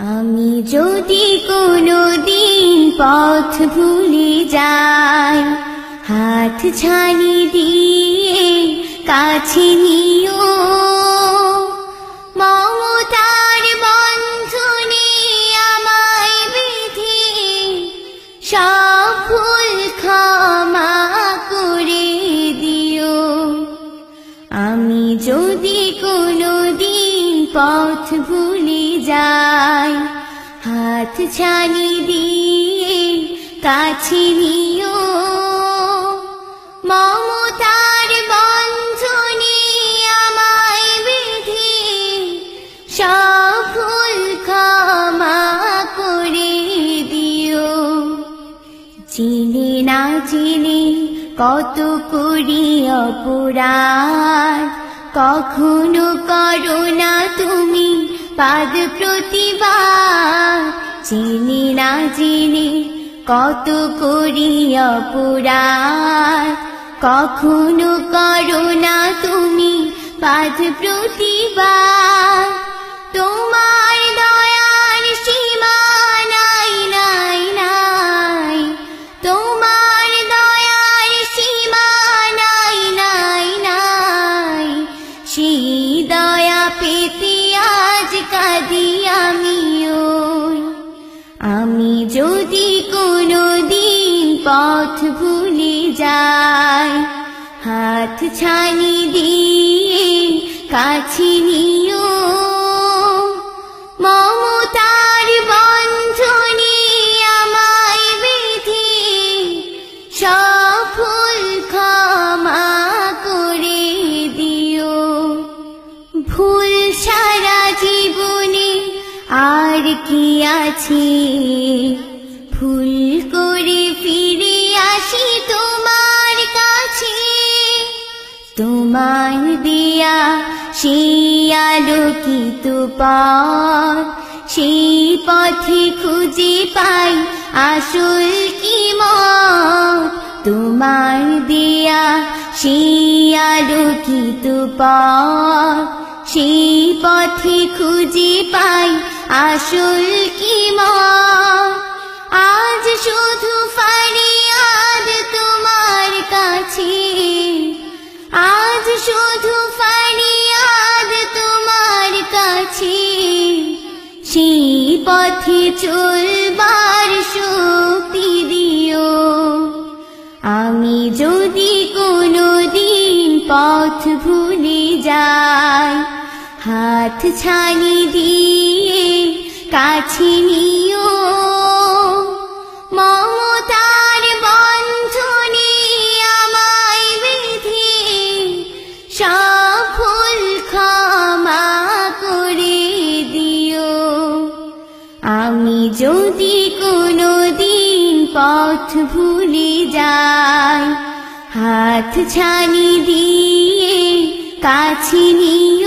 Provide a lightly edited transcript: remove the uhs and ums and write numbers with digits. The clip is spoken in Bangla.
আমি যদি কোনোদিন পথ ভুলে যাই, হাত ছানি দিয়ে কাছে নিও, মমতার বন্ধনে আমায় বেঁধে সব ভুল ক্ষমা করে দিও। আমি যদি কোনোদিন পথ ভুলে যাই, হাত ছানি দিয়ে কাছে নিও, মমতার বন্ধনে আমায় বেঁধে সব ভুল ক্ষমা করে দিও। চিনে না চিনে কত করি অপরাধ, কখনো করো না তুমি পাদ প্রতিবাদ। চিনি না চিনি কত করি অপরাধ, কখনো করো না তুমি পাদ প্রতিবাদ। তোমার দয়ার সীমা নাই নাই নাই, তোমার দয়ার সীমা নাই নাই নাই। সেই দয়া পেতে আজ কাঁদি আমিও। আমি যদি কোনোদিন পথ ভুলে যাই, হাত ছানি দিয়ে কাছে নিও, মমতার বন্ধনে আমায় বেঁধে সব ভুল ক্ষমা করে দিও। ভুল সারা জীবনে আর কি আছে, ভুল করে ফিরে আসি তোমার কাছে। তোমার দিয়া সেই আলোকিত পথ, সেই পথে খুঁজে পাই আসল কি মত। তোমার দিয়া সেই আলোকিত পথ, সেই পথে খুঁজে পাই আসল কি মত। আজ শুধু ফরিয়াদ তোমার কাছে, আজ শুধু ফরিয়াদ তোমার কাছে। সেই পথে চলবার শক্তি দিও। আমি যদি কোনোদিন পথ ভুলে যাই, হাত ছানি দিয়ে কাছে নিও, মমতার বন্ধনে আমায় বেঁধে সব ভুল ক্ষমা করে দিও। আমি যদি কোনোদিন পথ ভুলে যাই, হাত ছানি দিয়ে কাছে নিও।